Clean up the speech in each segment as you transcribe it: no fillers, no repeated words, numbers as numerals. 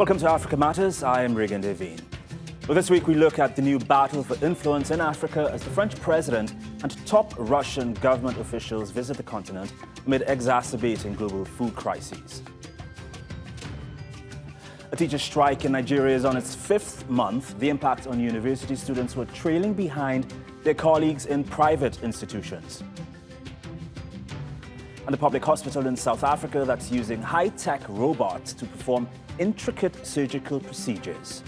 Welcome to Africa Matters. I am Regan Devine. Well, this week we look at the new battle for influence in Africa as the French president and top Russian government officials visit the continent amid exacerbating global food crises. A teacher strike in Nigeria is on its 5th month. The impact on university students who are trailing behind their colleagues in private institutions. And a public hospital in South Africa that's using high-tech robots to perform intricate surgical procedures.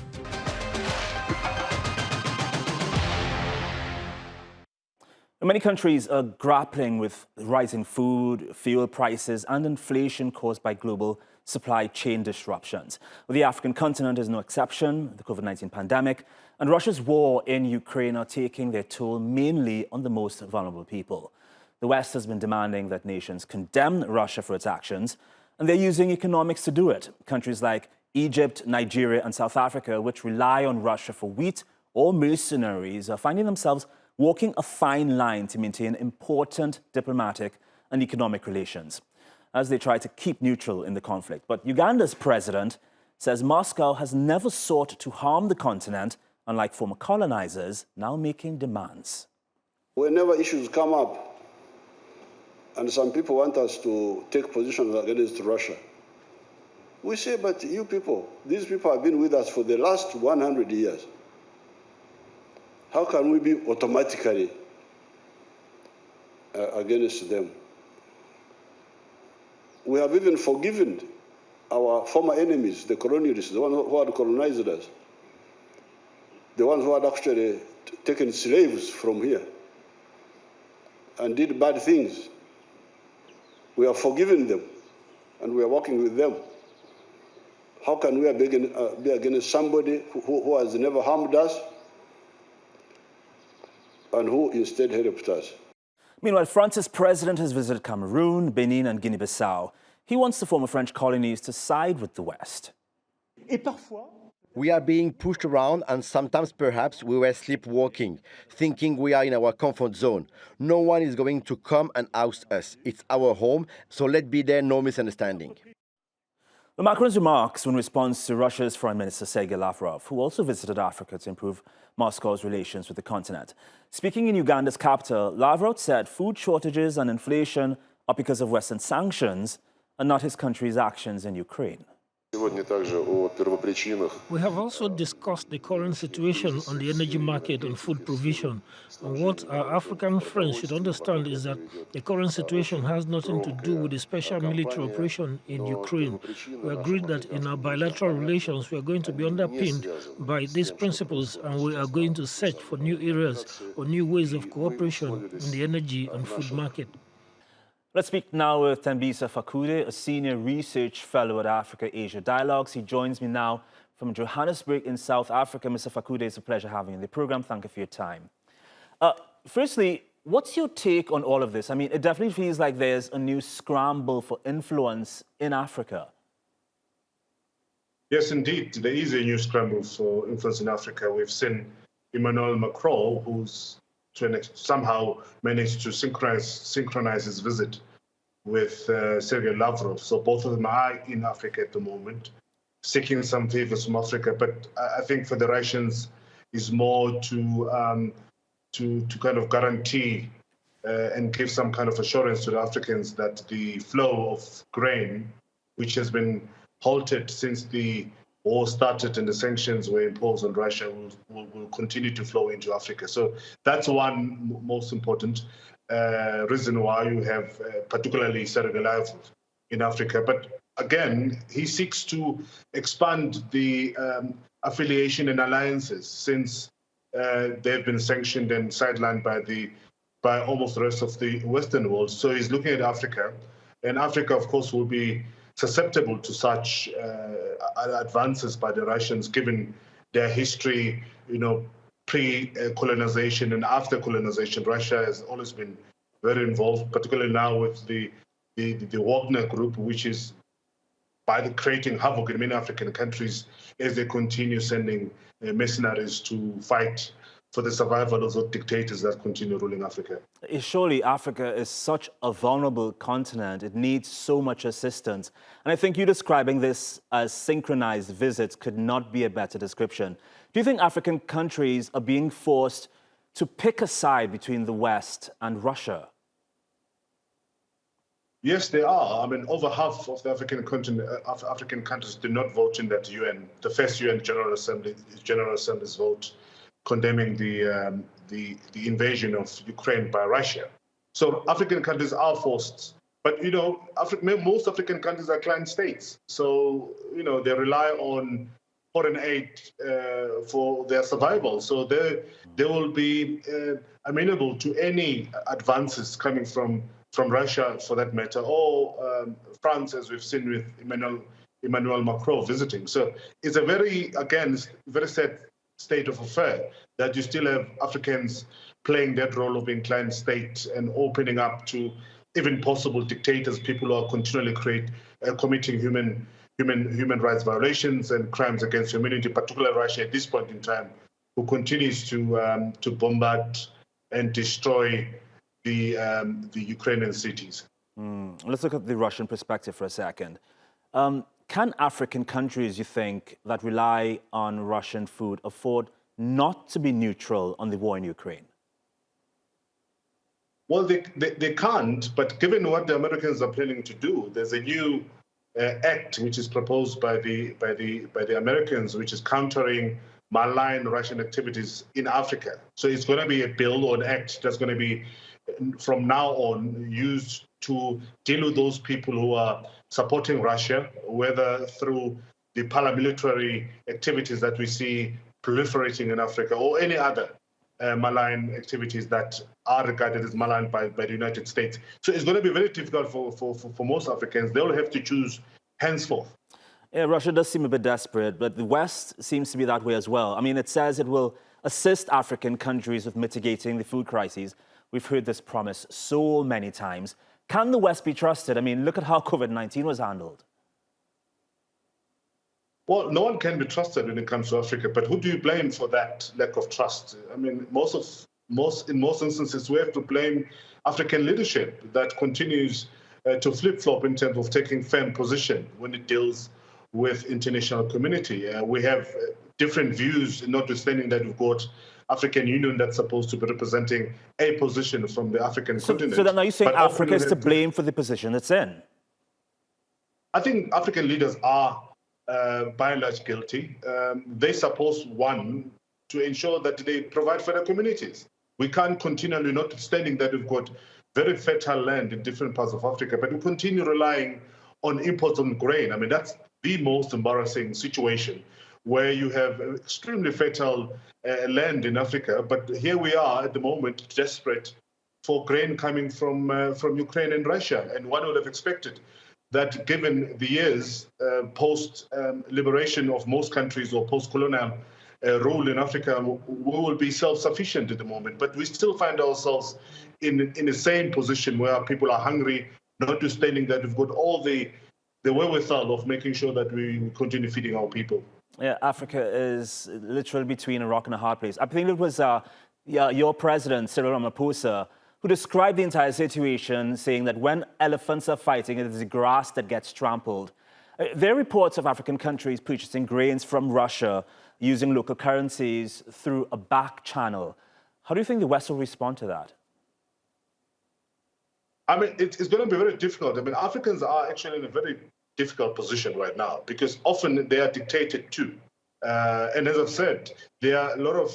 Many countries are grappling with rising food, fuel prices and inflation caused by global supply chain disruptions. Well, the African continent is no exception. The COVID-19 pandemic and Russia's war in Ukraine are taking their toll mainly on the most vulnerable people. The West has been demanding that nations condemn Russia for its actions, and they're using economics to do it. Countries like Egypt, Nigeria and South Africa, which rely on Russia for wheat or mercenaries, are finding themselves walking a fine line to maintain important diplomatic and economic relations as they try to keep neutral in the conflict. But Uganda's president says Moscow has never sought to harm the continent, unlike former colonizers now making demands. Whenever issues come up, and some people want us to take positions against Russia, we say, but you people, these people have been with us for the last 100 years. How can we be automatically against them? We have even forgiven our former enemies, the colonialists, the ones who had colonized us, the ones who had actually taken slaves from here and did bad things. We have forgiven them, and we are working with them. How can we be against somebody who has never harmed us and who instead helped us? Meanwhile, France's president has visited Cameroon, Benin and Guinea-Bissau. He wants the former French colonies to side with the West. We are being pushed around, and sometimes perhaps we were sleepwalking, thinking we are in our comfort zone. No one is going to come and oust us. It's our home, so let be there no misunderstanding. Well, Macron's remarks in response to Russia's Foreign Minister Sergei Lavrov, who also visited Africa to improve Moscow's relations with the continent. Speaking in Uganda's capital, Lavrov said food shortages and inflation are because of Western sanctions and not his country's actions in Ukraine. We have also discussed the current situation on the energy market and food provision. And what our African friends should understand is that the current situation has nothing to do with the special military operation in Ukraine. We agreed that in our bilateral relations, we are going to be underpinned by these principles, and we are going to search for new areas or new ways of cooperation in the energy and food market. Let's speak now with Thembisa Fakude, a senior research fellow at Africa-Asia Dialogues. He joins me now from Johannesburg in South Africa. Mr. Fakude, it's a pleasure having you in the program. Thank you for your time. Firstly, what's your take on all of this? I mean, it definitely feels like there's a new scramble for influence in Africa. Yes, indeed. There is a new scramble for influence in Africa. We've seen Emmanuel Macron, who's somehow managed to synchronize his visit with Sergei Lavrov. So both of them are in Africa at the moment, seeking some favors from Africa. But I think for the Russians is more to kind of guarantee and give some kind of assurance to the Africans that the flow of grain, which has been halted since the war started and the sanctions were imposed on Russia, will continue to flow into Africa. So that's one most important reason why you have particularly Sergei Lavrov in Africa. But again, he seeks to expand the affiliation and alliances since they've been sanctioned and sidelined by almost the rest of the Western world. So he's looking at Africa, and Africa, of course, will be susceptible to such advances by the Russians, given their history, pre-colonization and after colonization. Russia has always been very involved, particularly now with the Wagner Group, which is creating havoc in many African countries as they continue sending mercenaries to fight for the survival of those dictators that continue ruling Africa. Surely Africa is such a vulnerable continent. It needs so much assistance. And I think you describing this as synchronized visits could not be a better description. Do you think African countries are being forced to pick a side between the West and Russia? Yes, they are. I mean, over half of the African continent, African countries did not vote in that UN, the first UN General Assembly's vote condemning the invasion of Ukraine by Russia. So African countries are forced, but most African countries are client states. So they rely on foreign aid for their survival. So they will be amenable to any advances coming from Russia, for that matter, or France, as we've seen with Emmanuel Macron visiting. So it's a very sad state of affair that you still have Africans playing that role of being client state and opening up to even possible dictators, people who are continually committing human rights violations and crimes against humanity, particularly Russia at this point in time, who continues to bombard and destroy the Ukrainian cities. Let's look at the Russian perspective for a second. Can African countries, you think, that rely on Russian food afford not to be neutral on the war in Ukraine? Well, they can't, but given what the Americans are planning to do, there's a new act which is proposed by the Americans, which is countering malign Russian activities in Africa. So it's going to be a bill or an act that's going to be, from now on, used to deal with those people who are supporting Russia, whether through the paramilitary activities that we see proliferating in Africa or any other malign activities that are regarded as malign by the United States. So it's going to be very difficult for most Africans. They will have to choose henceforth. Yeah, Russia does seem a bit desperate, but the West seems to be that way as well. I mean, it says it will assist African countries with mitigating the food crises. We've heard this promise so many times. Can the West be trusted? I mean, look at how COVID-19 was handled. Well, no one can be trusted when it comes to Africa, but who do you blame for that lack of trust? I mean, in most instances, we have to blame African leadership that continues to flip-flop in terms of taking firm position when it deals with international community. We have different views, notwithstanding that we've got African Union that's supposed to be representing a position from the African continent. So then are you saying Africa is to blame for the position it's in? I think African leaders are by and large guilty. They're supposed, one, to ensure that they provide for their communities. We can't continually, notwithstanding that we've got very fertile land in different parts of Africa, but we continue relying on imports on grain. I mean, that's the most embarrassing situation, where you have extremely fertile land in Africa, but here we are at the moment desperate for grain coming from Ukraine and Russia. And one would have expected that, given the years post-liberation of most countries or post-colonial rule in Africa, we will be self-sufficient at the moment. But we still find ourselves in the same position where people are hungry, notwithstanding that we've got all the wherewithal of making sure that we continue feeding our people. Yeah, Africa is literally between a rock and a hard place. I think it was your president, Cyril Ramaphosa, who described the entire situation, saying that when elephants are fighting, it is the grass that gets trampled. There are reports of African countries purchasing grains from Russia using local currencies through a back channel. How do you think the West will respond to that? I mean, it's going to be very difficult. I mean, Africans are actually in a very difficult position right now because often they are dictated to. And as I've said, there are a lot of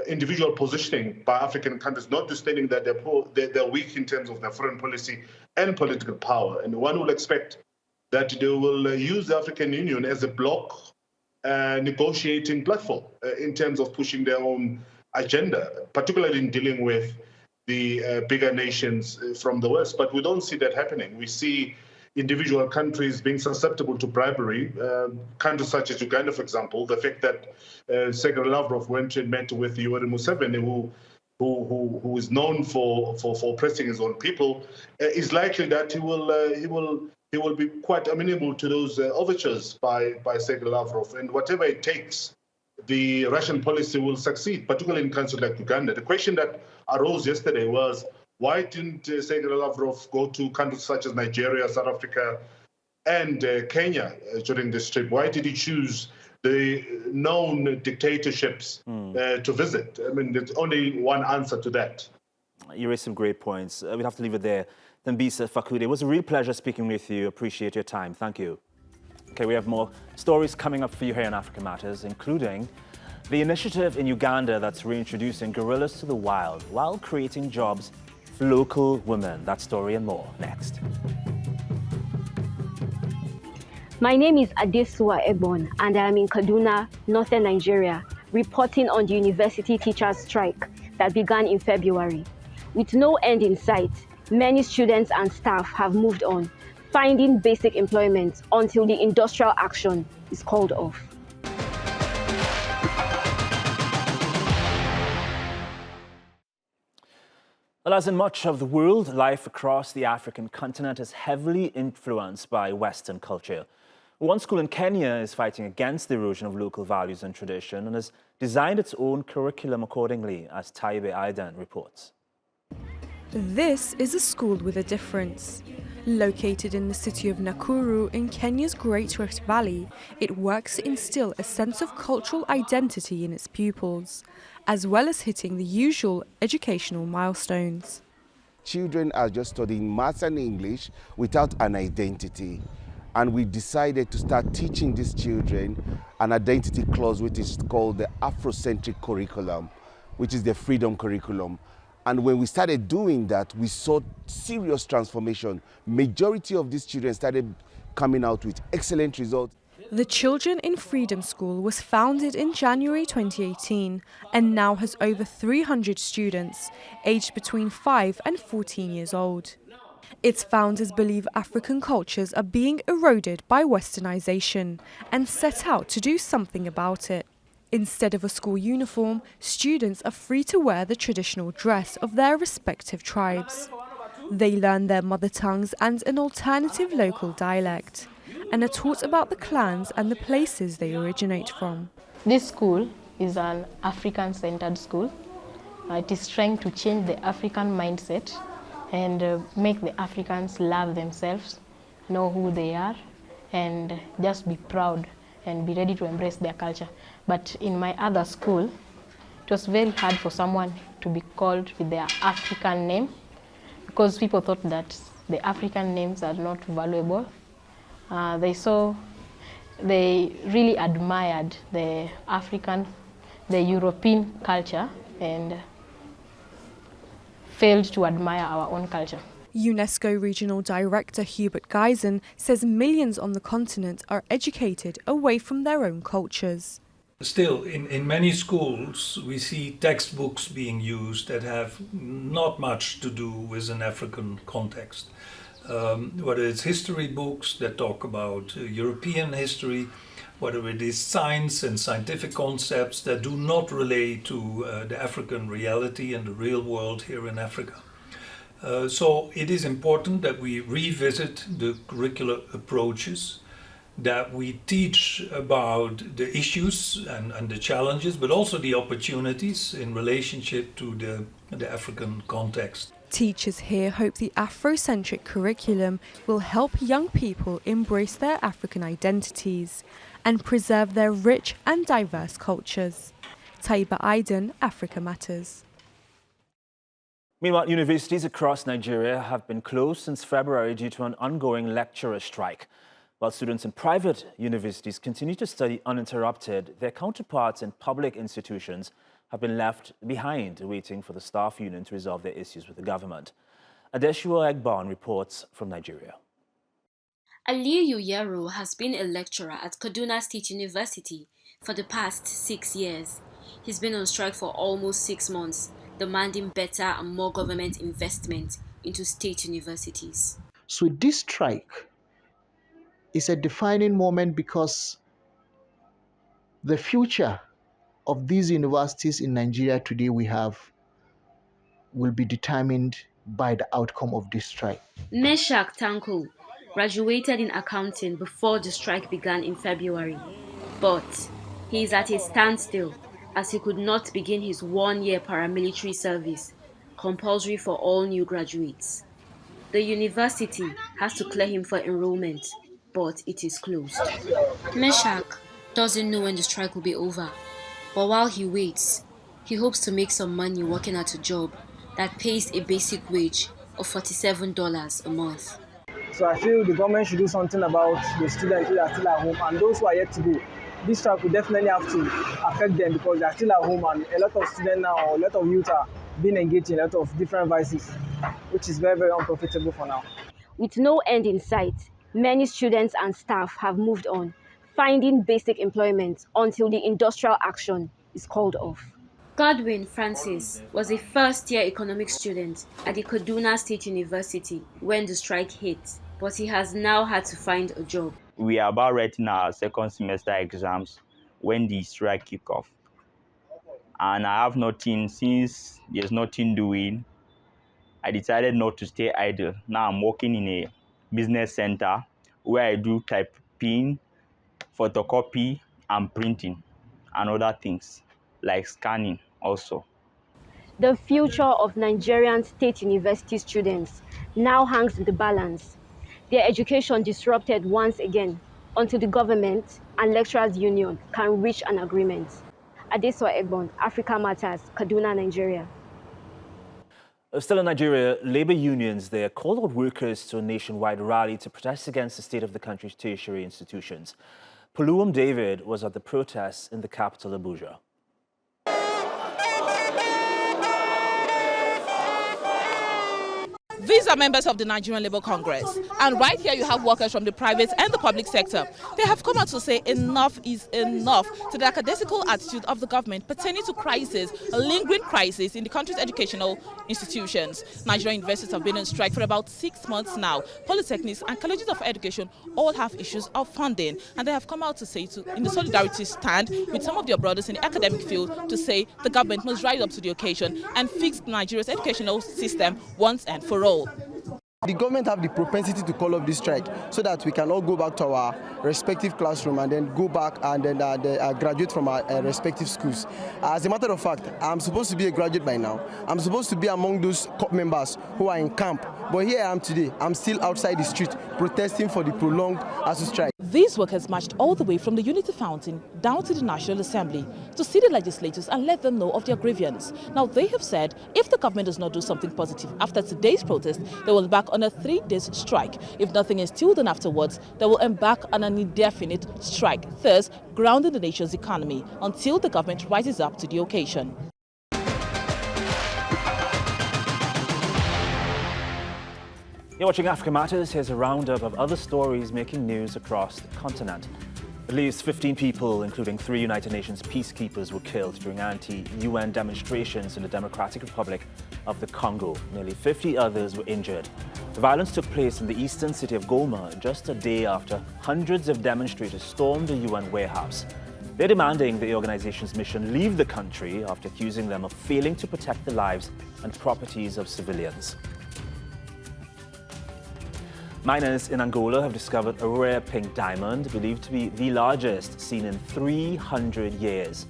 individual positioning by African countries, notwithstanding that they're weak in terms of their foreign policy and political power. And one will expect that they will use the African Union as a bloc negotiating platform in terms of pushing their own agenda, particularly in dealing with the bigger nations from the West. But we don't see that happening. We see individual countries being susceptible to bribery. Countries such as Uganda, for example, the fact that Sergei Lavrov went and met with Yoweri Museveni, who is known for oppressing his own people, is likely that he will be quite amenable to those overtures by Sergei Lavrov. And whatever it takes the Russian policy will succeed, particularly in countries like Uganda. The question that arose yesterday was, why didn't Sergei Lavrov go to countries such as Nigeria, South Africa, and Kenya during this trip? Why did he choose the known dictatorships to visit? I mean, there's only one answer to that. You raised some great points. We'd have to leave it there. Thembisa Fakude, it was a real pleasure speaking with you. Appreciate your time. Thank you. Okay, we have more stories coming up for you here on Africa Matters, including the initiative in Uganda that's reintroducing gorillas to the wild while creating jobs for local women. That story and more next. My name is Adesua Ebon, and I am in Kaduna, northern Nigeria, reporting on the university teachers' strike that began in February. With no end in sight, many students and staff have moved on, finding basic employment until the industrial action is called off. Well, as in much of the world, life across the African continent is heavily influenced by Western culture. One school in Kenya is fighting against the erosion of local values and tradition and has designed its own curriculum accordingly, as Taibe Aidan reports. This is a school with a difference. Located in the city of Nakuru in Kenya's Great Rift Valley, it works to instill a sense of cultural identity in its pupils, as well as hitting the usual educational milestones. Children are just studying maths and English without an identity. And we decided to start teaching these children an identity clause, which is called the Afrocentric Curriculum, which is the freedom curriculum. And when we started doing that, we saw serious transformation. Majority of these children started coming out with excellent results. The Children in Freedom School was founded in January 2018 and now has over 300 students, aged between 5 and 14 years old. Its founders believe African cultures are being eroded by westernization and set out to do something about it. Instead of a school uniform, students are free to wear the traditional dress of their respective tribes. They learn their mother tongues and an alternative local dialect, and are taught about the clans and the places they originate from. This school is an African-centered school. It is trying to change the African mindset and make the Africans love themselves, know who they are, and just be proud and be ready to embrace their culture. But in my other school, it was very hard for someone to be called with their African name because people thought that the African names are not valuable. They really admired the European culture and failed to admire our own culture. UNESCO Regional Director Hubert Geisen says millions on the continent are educated away from their own cultures. Still, in many schools, we see textbooks being used that have not much to do with an African context. Whether it's history books that talk about European history, whether it is science and scientific concepts that do not relate to the African reality and the real world here in Africa. So it is important that we revisit the curricular approaches, that we teach about the issues and the challenges, but also the opportunities in relationship to the African context. Teachers here hope the Afrocentric curriculum will help young people embrace their African identities and preserve their rich and diverse cultures. Taiba Aidan, Africa Matters. Meanwhile, universities across Nigeria have been closed since February due to an ongoing lecturer strike. While students in private universities continue to study uninterrupted, their counterparts in public institutions have been left behind, waiting for the staff union to resolve their issues with the government. Adeshua Egbon reports from Nigeria. Aliyu Yaro has been a lecturer at Kaduna State University for the past 6 years. He's been on strike for almost 6 months, demanding better and more government investment into state universities. So this strike is a defining moment because the future of these universities in Nigeria today will be determined by the outcome of this strike. Meshak Tanko graduated in accounting before the strike began in February, but He is at a standstill as he could not begin his one-year paramilitary service, compulsory for all new graduates. The university has to clear him for enrollment, but it is closed. Meshach doesn't know when the strike will be over, but while he waits, he hopes to make some money working at a job that pays a basic wage of $47 a month. So I feel the government should do something about the students who are still at home and those who are yet to go. This strike will definitely have to affect them because they are still at home, and a lot of students now, or a lot of youth are being engaged in a lot of different vices, which is very, very unprofitable for now. With no end in sight, many students and staff have moved on, finding basic employment until the industrial action is called off. Godwin Francis was a first-year economics student at the Kaduna State University when the strike hit, but he has now had to find a job. We are about writing our second semester exams when the strike kicked off. And I have nothing, since there's nothing doing, I decided not to stay idle. Now I'm working in a business center where I do typing, photocopy, and printing, and other things like scanning also. The future of Nigerian state university students now hangs in the balance. Their education disrupted once again until the government and lecturers' union can reach an agreement. Adesoa Egbon, Africa Matters, Kaduna, Nigeria. Still in Nigeria, labor unions there called on workers to a nationwide rally to protest against the state of the country's tertiary institutions. Puluum David was at the protests in the capital, Abuja. These are members of the Nigerian Labour Congress, and right here you have workers from the private and the public sector. They have come out to say enough is enough to the lackadaisical attitude of the government pertaining to crisis, a lingering crisis in the country's educational institutions. Nigerian universities have been on strike for about 6 months now. Polytechnics and colleges of education all have issues of funding, and they have come out to say, in the solidarity stand with some of their brothers in the academic field, to say the government must rise up to the occasion and fix Nigeria's educational system once and for all. The government have the propensity to call off this strike so that we can all go back to our respective classroom and then go back and then graduate from our respective schools. As a matter of fact, I'm supposed to be a graduate by now. I'm supposed to be among those members who are in camp. But here I am today. I'm still outside the street protesting for the prolonged ASUU strike. These workers marched all the way from the Unity Fountain down to the National Assembly to see the legislators and let them know of their grievance. Now, they have said if the government does not do something positive after today's protest, they will embark on a 3-day strike. If nothing is still done afterwards, they will embark on an indefinite strike, thus grounding the nation's economy until the government rises up to the occasion. You're watching Africa Matters. Here's a roundup of other stories making news across the continent. At least 15 people, including 3 United Nations peacekeepers, were killed during anti-UN demonstrations in the Democratic Republic of the Congo. Nearly 50 others were injured. The violence took place in the eastern city of Goma just a day after hundreds of demonstrators stormed the UN warehouse. They're demanding the organization's mission leave the country after accusing them of failing to protect the lives and properties of civilians. Miners in Angola have discovered a rare pink diamond believed to be the largest seen in 300 years.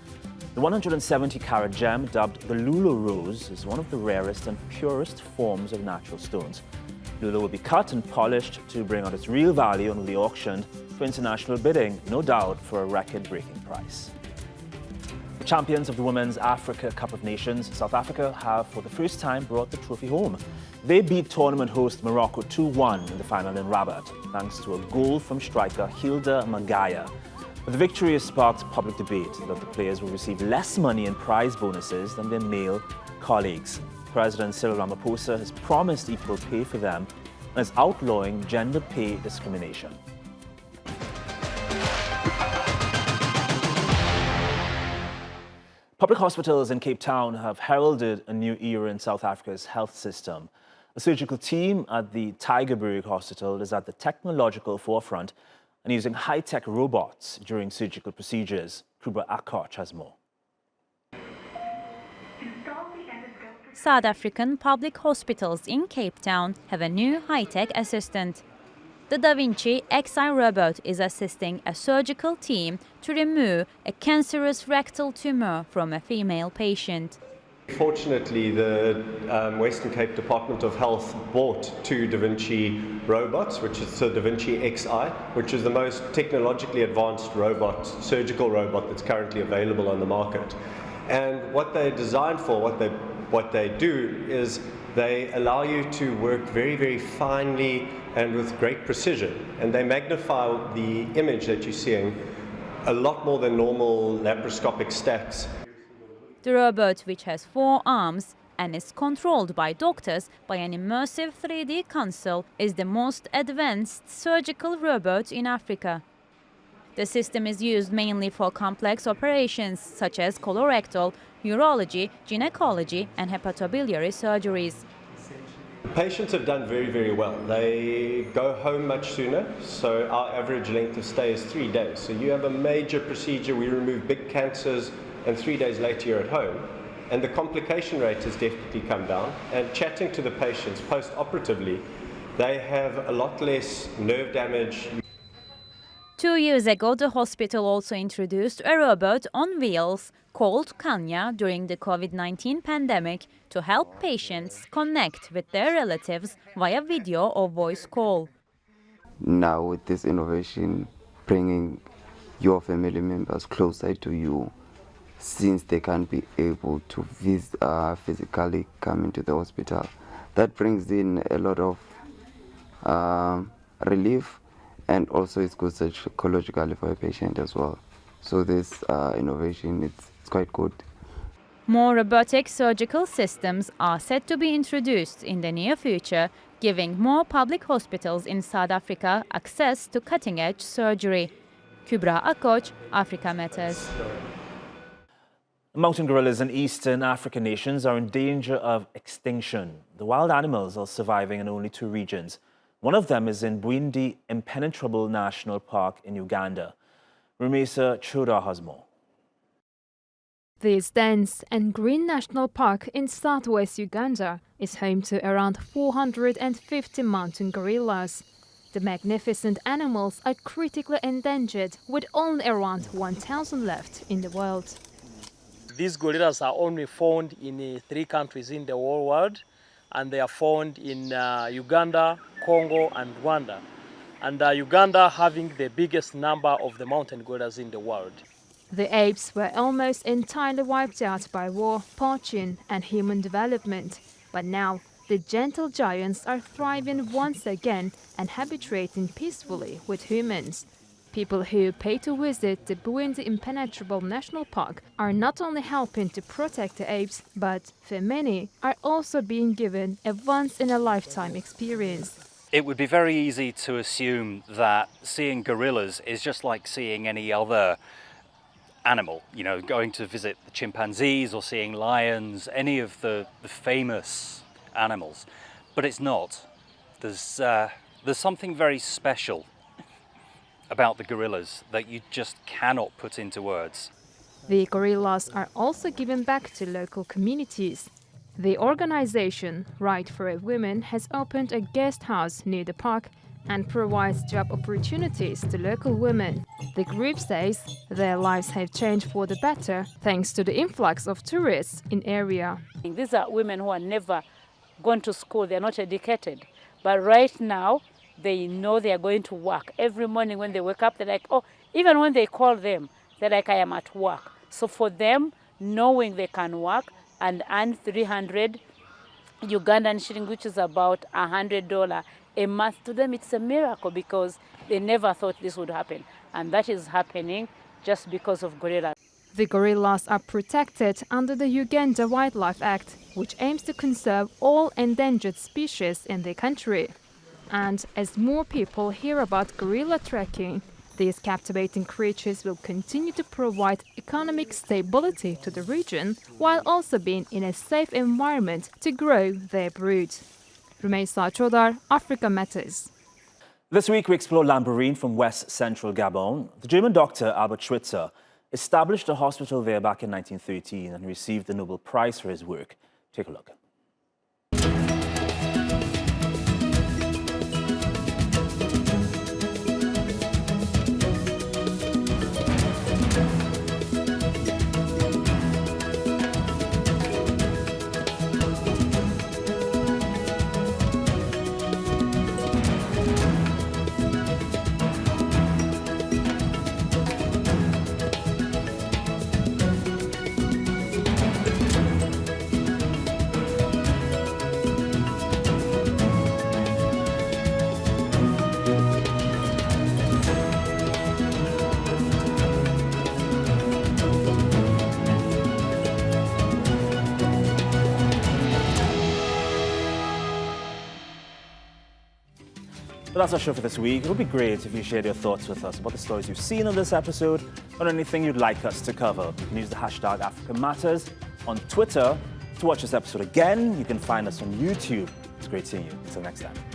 The 170-carat gem, dubbed the Lula Rose, is one of the rarest and purest forms of natural stones. Lula will be cut and polished to bring out its real value and will be auctioned for international bidding, no doubt for a record-breaking price. The champions of the Women's Africa Cup of Nations, South Africa, have for the first time brought the trophy home. They beat tournament host Morocco 2-1 in the final in Rabat, thanks to a goal from striker Hilda Magaya. But the victory has sparked public debate that the players will receive less money in prize bonuses than their male colleagues. President Cyril Ramaphosa has promised equal pay for them and is outlawing gender pay discrimination. Public hospitals in Cape Town have heralded a new era in South Africa's health system. A surgical team at the Tygerberg Hospital is at the technological forefront and using high-tech robots during surgical procedures. Kuba Akkoch has more. South African public hospitals in Cape Town have a new high-tech assistant. The Da Vinci XI robot is assisting a surgical team to remove a cancerous rectal tumor from a female patient. Fortunately, the Western Cape Department of Health bought 2 Da Vinci robots, which is the Da Vinci XI, which is the most technologically advanced robot, surgical robot that's currently available on the market. And what they're designed for, what they do is they allow you to work very, very finely and with great precision. And they magnify the image that you're seeing a lot more than normal laparoscopic stacks. The robot, which has 4 arms and is controlled by doctors by an immersive 3D console, is the most advanced surgical robot in Africa. The system is used mainly for complex operations such as colorectal, urology, gynecology and hepatobiliary surgeries. Patients have done very, very well. They go home much sooner, so our average length of stay is 3 days. So you have a major procedure, we remove big cancers, and 3 days later you're at home. And the complication rate has definitely come down. And chatting to the patients post-operatively, they have a lot less nerve damage. 2 years ago, the hospital also introduced a robot on wheels called Kanya during the COVID-19 pandemic to help patients connect with their relatives via video or voice call. Now with this innovation, bringing your family members closer to you, since they can't be able to physically come into the hospital, that brings in a lot of relief, and also it's good psychologically for a patient as well. So this innovation, it's quite good. More robotic surgical systems are set to be introduced in the near future, giving more public hospitals in South Africa access to cutting-edge surgery. Kübra Akoç, Africa Matters. Mountain gorillas in eastern African nations are in danger of extinction. The wild animals are surviving in only 2 regions. One of them is in Bwindi Impenetrable National Park in Uganda. Rumesa Choda has more. This dense and green national park in southwest Uganda is home to around 450 mountain gorillas. The magnificent animals are critically endangered, with only around 1,000 left in the world. These gorillas are only found in 3 countries in the whole world, and they are found in Uganda, Congo and Rwanda. And Uganda having the biggest number of the mountain gorillas in the world. The apes were almost entirely wiped out by war, poaching and human development. But now, the gentle giants are thriving once again and habituating peacefully with humans. People who pay to visit the Bwindi Impenetrable National Park are not only helping to protect the apes, but for many are also being given a once-in-a-lifetime experience. It would be very easy to assume that seeing gorillas is just like seeing any other animal, you know, going to visit the chimpanzees or seeing lions, any of the famous animals. But it's not. There's something very special about the gorillas that you just cannot put into words. The gorillas are also given back to local communities. The organization Right for a Women has opened a guest house near the park and provides job opportunities to local women. The group says their lives have changed for the better thanks to the influx of tourists in area. These are women who are never gone to school, they are not educated. But right now, they know they are going to work. Every morning when they wake up, they're like, oh, even when they call them, they're like, I am at work. So for them, knowing they can work and earn 300 Ugandan shilling, which is about $100 a month, to them it's a miracle because they never thought this would happen. And that is happening just because of gorillas. The gorillas are protected under the Uganda Wildlife Act, which aims to conserve all endangered species in the country. And as more people hear about gorilla trekking, these captivating creatures will continue to provide economic stability to the region while also being in a safe environment to grow their brood. Rumesa Choda, Africa Matters. This week we explore Lamborine from West Central Gabon. The German doctor Albert Schweitzer established a hospital there back in 1913 and received the Nobel Prize for his work. Take a look. that's our show for this week. It would be great if you shared your thoughts with us about the stories you've seen on this episode or anything you'd like us to cover. You can use the hashtag Africa Matters on Twitter. To watch this episode again, you can find us on YouTube. It's great seeing you. Until next time.